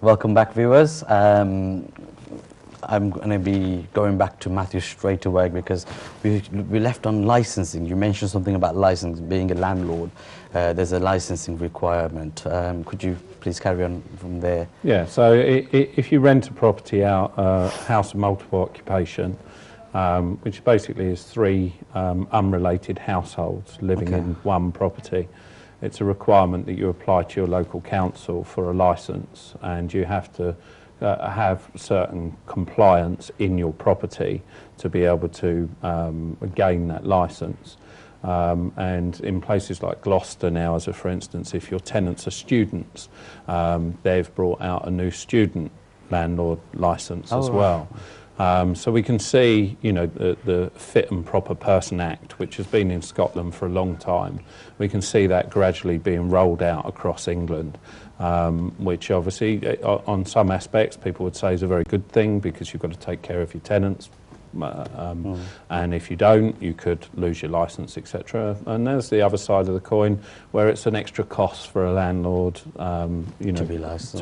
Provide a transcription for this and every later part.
Welcome back, viewers. I'm going to be going back to Mathew straight away because we left on licensing. You mentioned something about licensing, being a landlord. There's a licensing requirement. Could you please carry on from there? Yeah, so if you rent a property out, house of multiple occupation, which basically is three unrelated households living in one property, it's a requirement that you apply to your local council for a licence, and you have to have certain compliance in your property to be able to gain that licence. And in places like Gloucester now, as a for instance, if your tenants are students, they've brought out a new student landlord licence as well. So we can see, you know, the Fit and Proper Person Act, which has been in Scotland for a long time. We can see that gradually being rolled out across England, which obviously, on some aspects, people would say is a very good thing because you've got to take care of your tenants. And if you don't, you could lose your licence, etc. And there's the other side of the coin, where it's an extra cost for a landlord, you know, to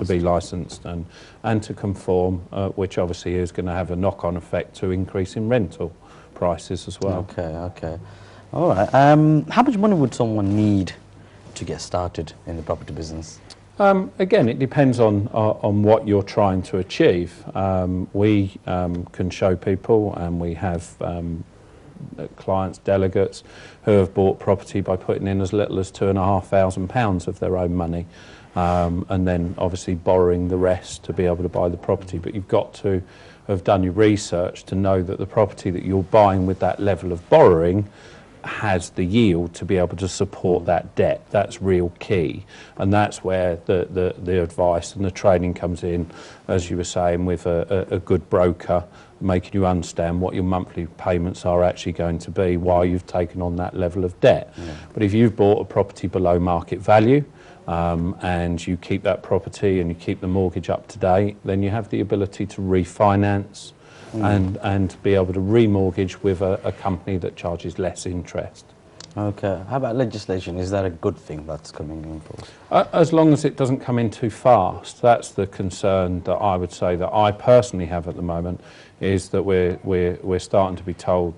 be licensed and to conform, which obviously is going to have a knock-on effect to increasing rental prices as well. Okay. All right. How much money would someone need to get started in the property business? Again, it depends on what you're trying to achieve. We can show people, and we have clients, delegates, who have bought property by putting in as little as £2,500 of their own money, and then obviously borrowing the rest to be able to buy the property. But you've got to have done your research to know that the property that you're buying with that level of borrowing has the yield to be able to support that debt. That's real key, and that's where the advice and the training comes in, as you were saying, with a good broker, making you understand what your monthly payments are actually going to be while you've taken on that level of debt. But if you've bought a property below market value, and you keep that property and you keep the mortgage up to date, then you have the ability to refinance and be able to remortgage with a company that charges less interest. Okay. How about legislation? Is that a good thing that's coming in force? As long as it doesn't come in too fast. That's the concern that I would say that I personally have at the moment, is that we're starting to be told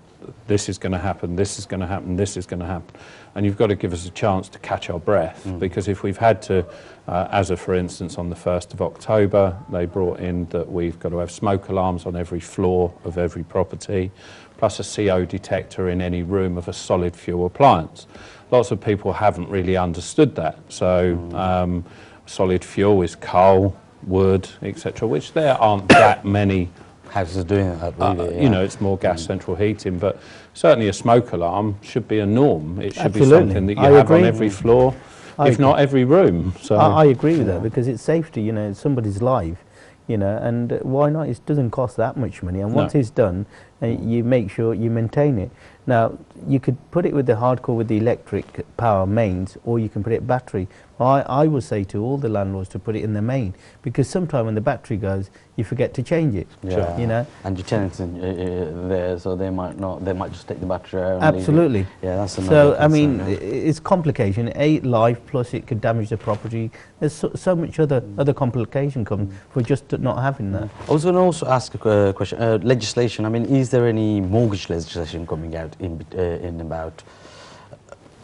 this is going to happen, this is going to happen, this is going to happen. And you've got to give us a chance to catch our breath, because if we've had to, as a for instance, on the 1st of October, they brought in that we've got to have smoke alarms on every floor of every property, plus a CO detector in any room of a solid fuel appliance. Lots of people haven't really understood that. So solid fuel is coal, wood, etc., which there aren't that many houses doing that, really. You know, it's more gas central heating, but certainly a smoke alarm should be a norm. It should be something that you have on every floor, if not every room. So I agree with that, because it's safety, you know, it's somebody's life, you know, and why not? It doesn't cost that much money, and once it's done, you make sure you maintain it. Now, you could put it with the hardcore with the electric power mains, or you can put it battery. I would say to all the landlords to put it in the main, because sometimes when the battery goes, you forget to change it. You know. And your tenants in there, so they might not. They might just take the battery out. And absolutely. leave it. Yeah, that's another concern. I mean, it's complication. Life, plus it could damage the property. There's so much other complication comes for just not having that. I was going to also ask a question. Legislation. I mean, is there any mortgage legislation coming out in about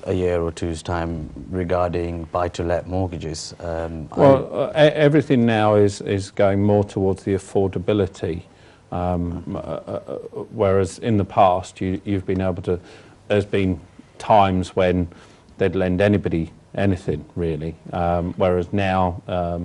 a year or two's time regarding buy-to-let mortgages? Everything now is going more towards the affordability, whereas in the past you've been able to, there's been times when they'd lend anybody anything really, whereas now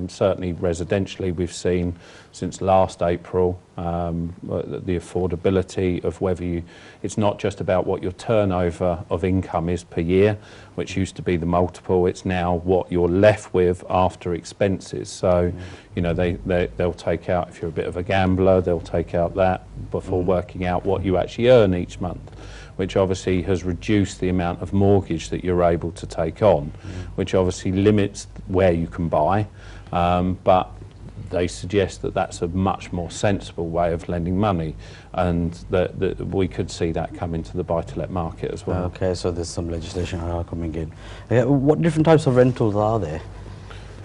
certainly residentially we've seen since last April the affordability of whether you, it's not just about what your turnover of income is per year, which used to be the multiple, it's now what you're left with after expenses. So you know, they'll take out, if you're a bit of a gambler, they'll take out that before working out what you actually earn each month, which obviously has reduced the amount of mortgage that you're able to take on, which obviously limits where you can buy, but they suggest that that's a much more sensible way of lending money, and that we could see that come into the buy-to-let market as well. Okay, so there's some legislation coming in. What different types of rentals are there?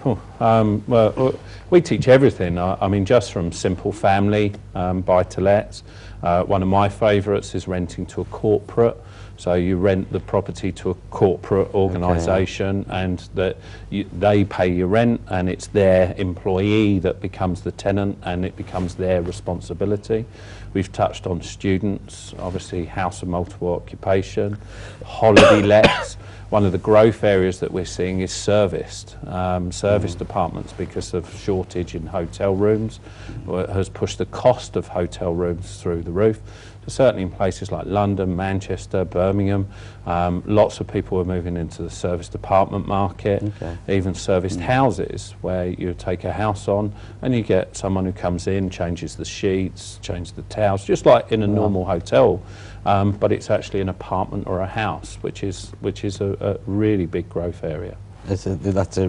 Well, we teach everything. I mean, just from simple family buy-to-lets. One of my favourites is renting to a corporate. So you rent the property to a corporate organisation, and that they pay your rent, and it's their employee that becomes the tenant, and it becomes their responsibility. We've touched on students, obviously house of multiple occupation, holiday lets. One of the growth areas that we're seeing is serviced apartments, because of shortage in hotel rooms. Has pushed the cost of hotel rooms through the roof. So certainly in places like London, Manchester, Birmingham, lots of people are moving into the serviced apartment market, even serviced houses, where you take a house on and you get someone who comes in, changes the sheets, changes the towels, just like in a normal hotel. But it's actually an apartment or a house, which is a really big growth area. That's a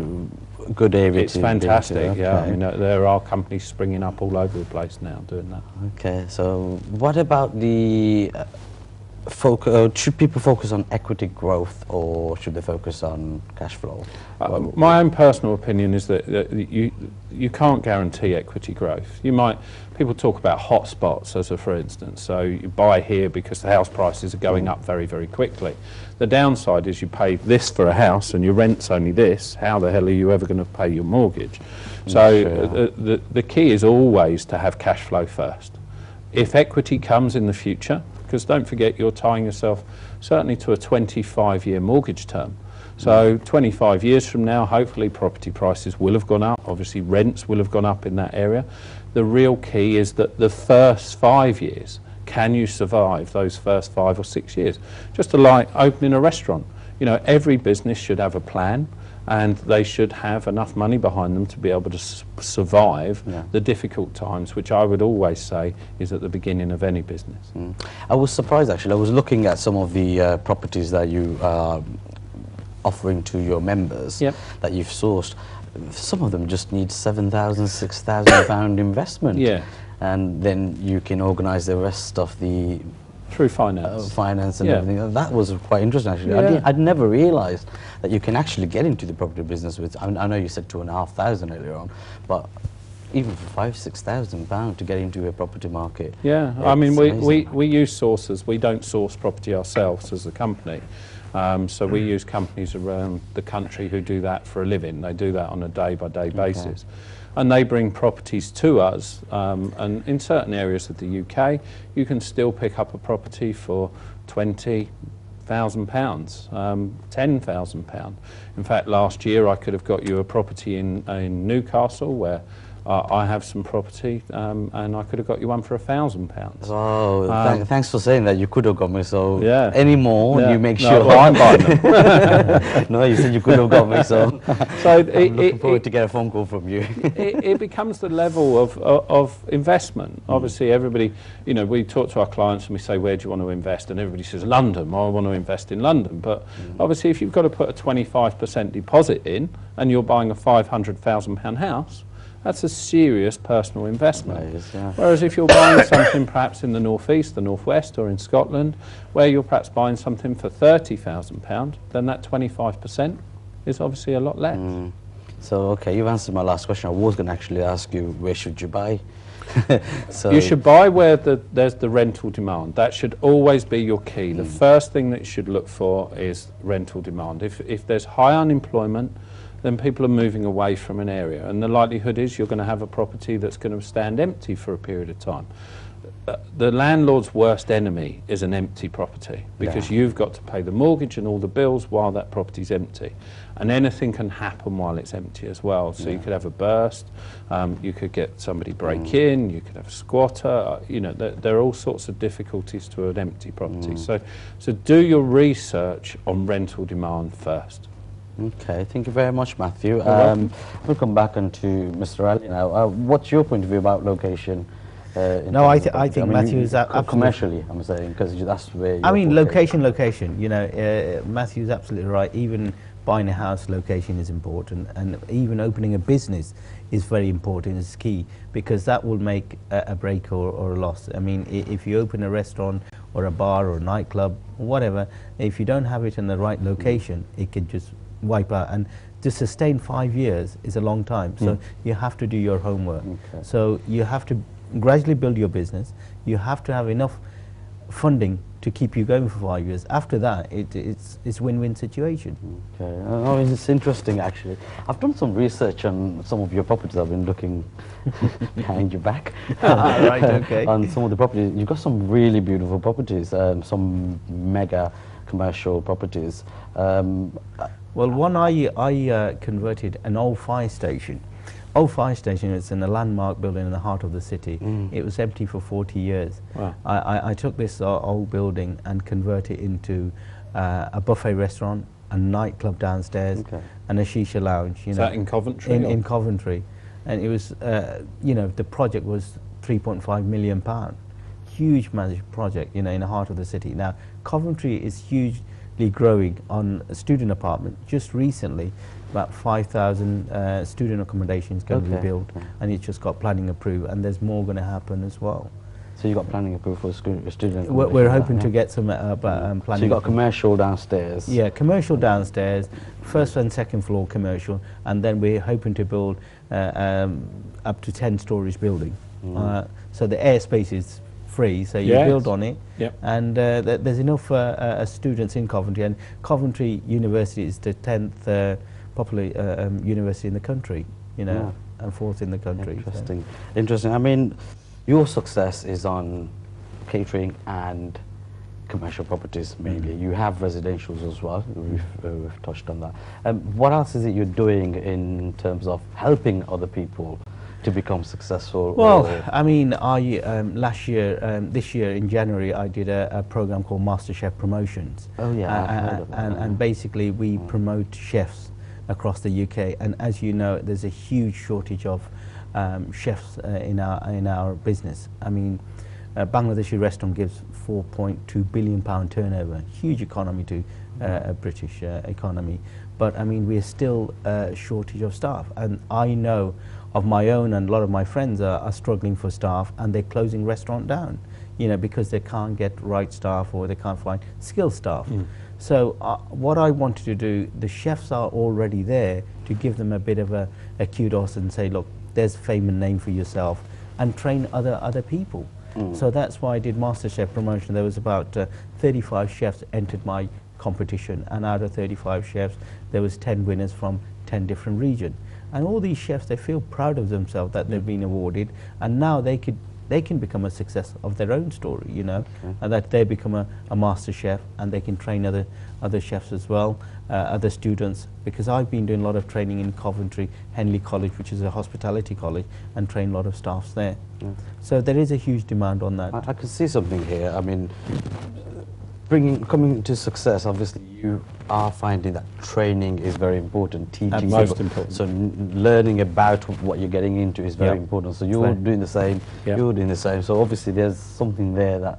good area. It's fantastic. Yeah, I mean, there are companies springing up all over the place now doing that. Okay, so what about the should people focus on equity growth, or should they focus on cash flow? My own personal opinion is that you can't guarantee equity growth. People talk about hotspots as a for instance, so you buy here because the house prices are going up very, very quickly. The downside is you pay this for a house and your rent's only this. How the hell are you ever going to pay your mortgage? So the key is always to have cash flow first. If equity comes in the future, because don't forget you're tying yourself certainly to a 25-year mortgage term. So 25 years from now, hopefully property prices will have gone up. Obviously rents will have gone up in that area. The real key is that the first 5 years, can you survive those first 5 or 6 years? Just like opening a restaurant. You know, every business should have a plan, and they should have enough money behind them to be able to survive the difficult times, which I would always say is at the beginning of any business. I was surprised actually. I was looking at some of the properties that you are offering to your members that you've sourced. Some of them just need £7,000, £6,000 investment. And then you can organise the rest of the through finance and everything. That was quite interesting actually. I'd never realised that you can actually get into the property business with, I know you said £2,500 earlier on, but even for £5,000-6,000 to get into a property market. I mean, we use sources. We don't source property ourselves as a company. So we use companies around the country who do that for a living. They do that on a day-by-day basis. And they bring properties to us, and in certain areas of the UK you can still pick up a property for £20,000, £10,000. In fact, last year I could have got you a property in Newcastle, where I have some property, and I could have got you one for £1,000. Oh, thanks for saying that. You could have got me, so any more, you make sure. Well, I'm buying them. No, you said you could have got me, so I'm looking forward to get a phone call from you. It becomes the level of investment. Obviously, everybody, you know, we talk to our clients and we say, where do you want to invest? And everybody says, London. Well, I want to invest in London. But obviously, if you've got to put a 25% deposit in and you're buying a £500,000 house, that's a serious personal investment. Whereas if you're buying something perhaps in the northeast, the northwest, or in Scotland, where you're perhaps buying something for £30,000, then that 25% is obviously a lot less. So, okay, you've answered my last question. I was going to actually ask you, where should you buy? So you should buy where there's the rental demand. That should always be your key. The first thing that you should look for is rental demand. If there's high unemployment, then people are moving away from an area, and the likelihood is you're going to have a property that's going to stand empty for a period of time. The landlord's worst enemy is an empty property, because you've got to pay the mortgage and all the bills while that property's empty, and anything can happen while it's empty as well. So you could have a burst, you could get somebody break in, you could have a squatter, you know, there are all sorts of difficulties to an empty property. So do your research on rental demand first. Okay, thank you very much, Matthew. We'll come back onto Mr. Ali now. What's your point of view about location? No, I think Matthew is absolutely... Commercially, I'm saying, because that's where... I mean, location, you know, Matthew's absolutely right. Even buying a house, location is important, and even opening a business is very important, it's key, because that will make a break or a loss. I mean, if you open a restaurant or a bar or a nightclub, or whatever, if you don't have it in the right location, it could just wipe out. And to sustain 5 years is a long time. So you have to do your homework. Okay. So you have to gradually build your business. You have to have enough funding to keep you going for 5 years. After that, it's win-win situation. Okay. Oh, it's interesting actually. I've done some research on some of your properties. I've been looking behind your back. Right, okay. On some of the properties. You've got some really beautiful properties, some mega commercial properties. Well, one I converted an old fire station. Old fire station, it's in a landmark building in the heart of the city. It was empty for 40 years. Wow. I took this old building and converted it into a buffet restaurant, a nightclub downstairs, and a shisha lounge. Is that in Coventry? In Coventry. And it was, you know, the project was £3.5 million. Huge massive project, you know, in the heart of the city. Now, Coventry is hugely growing on a student apartment. Just recently, about 5,000 student accommodations going to be built, and it's just got planning approved, and there's more going to happen as well. So you got planning approved for student accommodation? We're hoping to get some planning. So you got commercial downstairs? Yeah, commercial downstairs, first and second floor commercial, and then we're hoping to build up to 10 stories building. So the airspace is free, so you build on it, and there's enough students in Coventry, and Coventry University is the 10th popular university in the country, you know, and 4th in the country. Interesting. Interesting. I mean, your success is on catering and commercial properties mainly. You have residentials as well. We've touched on that. What else is it you're doing in terms of helping other people to become successful? Well, I mean, this year in January, I did a program called MasterChef Promotions. Oh yeah, I've heard of that. And basically we promote chefs across the UK. And as you know, there's a huge shortage of chefs in our business. I mean, Bangladeshi restaurant gives £4.2 billion turnover, huge economy to British economy. But I mean, we're still a shortage of staff, and I know of my own, and a lot of my friends are struggling for staff, and they're closing restaurant down, you know, because they can't get right staff or they can't find skilled staff. So what I wanted to do, the chefs are already there, to give them a bit of a kudos and say, look, there's fame and name for yourself, and train other people. So that's why I did MasterChef Promotion. There was about 35 chefs entered my competition, and out of 35 chefs, there was 10 winners from 10 different regions. And all these chefs, they feel proud of themselves that they've been awarded, and now they can become a success of their own story, you know, and that they become a master chef, and they can train other chefs as well, other students, because I've been doing a lot of training in Coventry, Henley College, which is a hospitality college, and train a lot of staffs there. So there is a huge demand on that. I can see something here. I mean, coming to success, obviously you are finding that training is very important, teaching most people. important. So learning about what you're getting into is very important. So you're doing the same, you're doing the same. So obviously there's something there that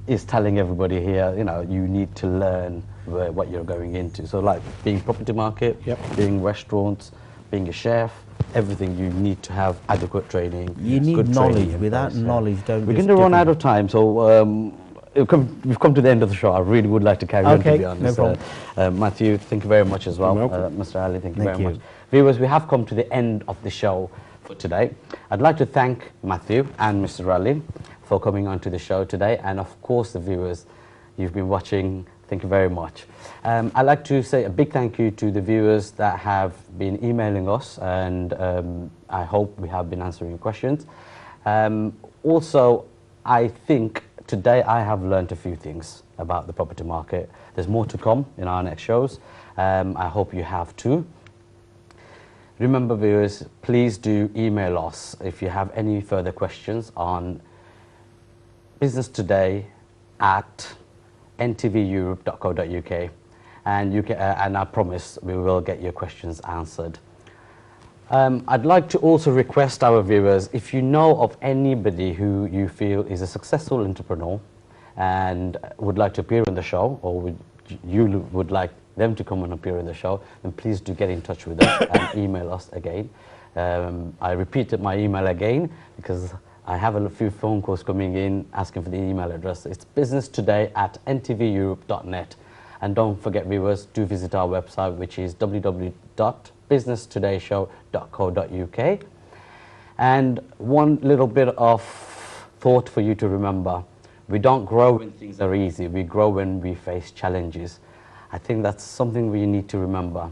is telling everybody here, you know, you need to learn what you're going into. So like being property market, being restaurants, being a chef, everything, you need to have adequate training. You need knowledge. Without knowledge, don't. We're going to run out of time, so we've come to the end of the show. I really would like to carry on, to be honest. No problem. Matthew, thank you very much as well. Mr. Ali, thank you very much. Viewers, we have come to the end of the show for today. I'd like to thank Matthew and Mr. Ali for coming on to the show today, and of course the viewers, you've been watching. Thank you very much. I'd like to say a big thank you to the viewers that have been emailing us, and I hope we have been answering your questions. Also, I think today I have learned a few things about the property market. There's more to come in our next shows. I hope you have too. Remember, viewers, please do email us if you have any further questions on businesstoday@ntveurope.co.uk, and you can, and I promise we will get your questions answered. I'd like to also request our viewers, if you know of anybody who you feel is a successful entrepreneur and would like to appear on the show, or you would like them to come and appear in the show, then please do get in touch with us and email us again. I repeated my email again because I have a few phone calls coming in asking for the email address. It's businesstoday@ntveurope.net. And don't forget, viewers, do visit our website, which is www.businesstodayshow.co.uk. And one little bit of thought for you to remember: we don't grow when things are easy, we grow when we face challenges. I think that's something we need to remember.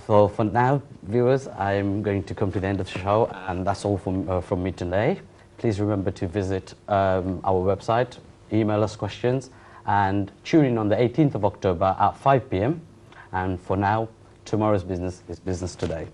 So for now, viewers, I'm going to come to the end of the show, and that's all from me today. Please remember to visit our website, email us questions, and tune in on the 18th of October at 5 p.m. And for now, tomorrow's business is business today.